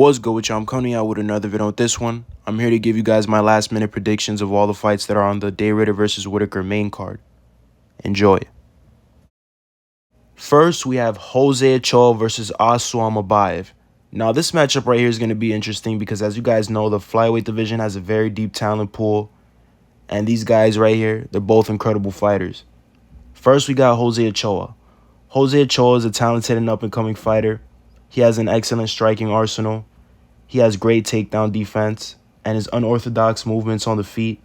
What's good with y'all? I'm coming out with another video with this one. I'm here to give you guys my last minute predictions of all the fights that are on the Ritter versus Whitaker main card. Enjoy. First, we have Jose Ochoa versus Aslam Abayev. Now, this matchup right here is going to be interesting because, as you guys know, the flyweight division has a very deep talent pool. And these guys right here, they're both incredible fighters. First, we got Jose Ochoa. Jose Ochoa is a talented and up-and-coming fighter. He has an excellent striking arsenal. He has great takedown defense, and his unorthodox movements on the feet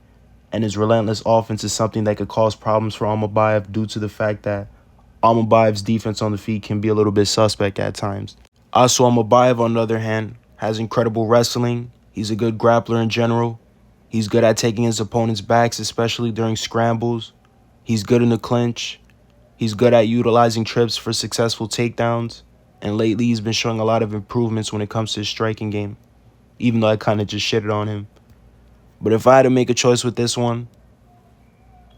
and his relentless offense is something that could cause problems for Almabayev due to the fact that Almabayev's defense on the feet can be a little bit suspect at times. Also, Almabayev, on the other hand, has incredible wrestling. He's a good grappler in general. He's good at taking his opponent's backs, especially during scrambles. He's good in the clinch. He's good at utilizing trips for successful takedowns. And lately, he's been showing a lot of improvements when it comes to his striking game, even though I kind of just shitted on him. But if I had to make a choice with this one,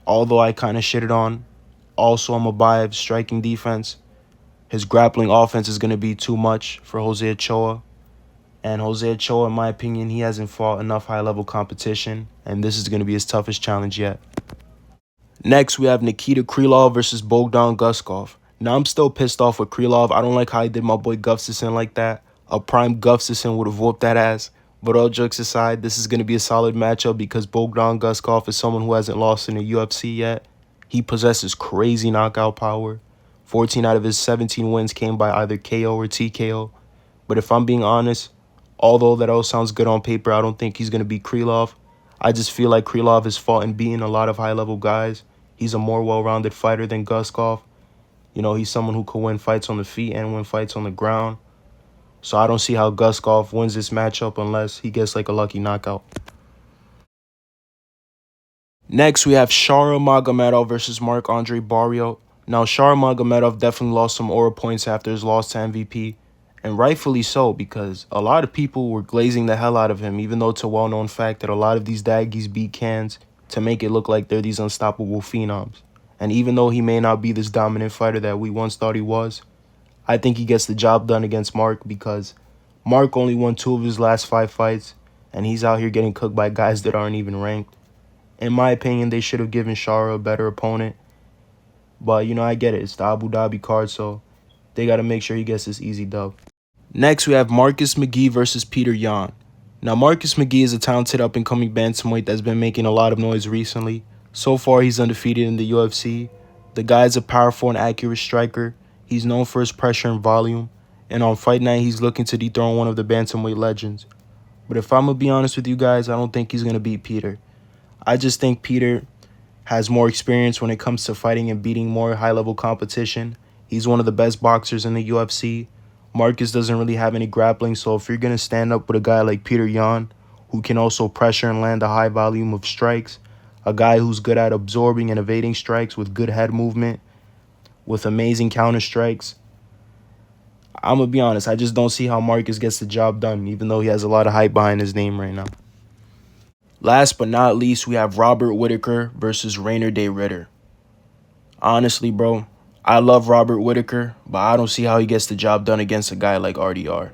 although I kind of shitted on also Almabayev's striking defense, his grappling offense is going to be too much for Jose Ochoa. And Jose Ochoa, in my opinion, he hasn't fought enough high-level competition, and this is going to be his toughest challenge yet. Next, we have Nikita Krylov versus Bogdan Guskov. Now, I'm still pissed off with Krylov. I don't like how he did my boy Gustafsson like that. A prime Gustafsson would have whooped that ass. But all jokes aside, this is going to be a solid matchup because Bogdan Guskov is someone who hasn't lost in the UFC yet. He possesses crazy knockout power. 14 out of his 17 wins came by either KO or TKO. But if I'm being honest, although that all sounds good on paper, I don't think he's going to beat Krylov. I just feel like Krylov has fought and beaten a lot of high-level guys. He's a more well-rounded fighter than Guskov. You know, he's someone who can win fights on the feet and win fights on the ground. So I don't see how Guskov wins this matchup unless he gets like a lucky knockout. Next, we have Shara Magomedov versus Marc-Andre Barriault. Now, Shara Magomedov definitely lost some aura points after his loss to MVP. And rightfully so, because a lot of people were glazing the hell out of him, even though it's a well-known fact that a lot of these daggies beat cans to make it look like they're these unstoppable phenoms. And even though he may not be this dominant fighter that we once thought he was, I think he gets the job done against Mark because Mark only won 2 of his last 5 fights, and he's out here getting cooked by guys that aren't even ranked. In my opinion, they should have given Shara a better opponent. But, you know, I get it. It's the Abu Dhabi card, so they got to make sure he gets this easy dub. Next, we have Marcus McGee versus Peter Yan. Now, Marcus McGee is a talented up-and-coming bantamweight that's been making a lot of noise recently. So far, he's undefeated in the UFC. The guy's a powerful and accurate striker. He's known for his pressure and volume. And on fight night, he's looking to dethrone one of the bantamweight legends. But if I'm going to be honest with you guys, I don't think he's going to beat Peter. I just think Peter has more experience when it comes to fighting and beating more high-level competition. He's one of the best boxers in the UFC. Marcus doesn't really have any grappling, so if you're going to stand up with a guy like Peter Yan, who can also pressure and land a high volume of strikes, a guy who's good at absorbing and evading strikes with good head movement, with amazing counter strikes, I'm going to be honest, I just don't see how Marcus gets the job done, even though he has a lot of hype behind his name right now. Last but not least, we have Robert Whitaker versus Rainer de Ritter. Honestly, bro, I love Robert Whitaker, but I don't see how he gets the job done against a guy like RDR.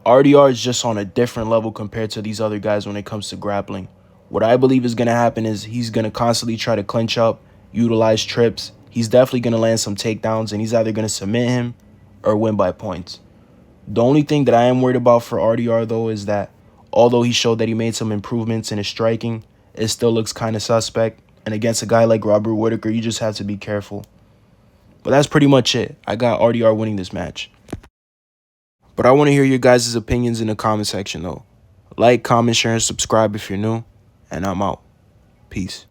RDR is just on a different level compared to these other guys when it comes to grappling. What I believe is going to happen is he's going to constantly try to clinch up, utilize trips. He's definitely going to land some takedowns, and he's either going to submit him or win by points. The only thing that I am worried about for RDR, though, is that although he showed that he made some improvements in his striking, it still looks kind of suspect. And against a guy like Robert Whitaker, you just have to be careful. But that's pretty much it. I got RDR winning this match. But I want to hear your guys' opinions in the comment section, though. Like, comment, share, and subscribe if you're new. And I'm out. Peace.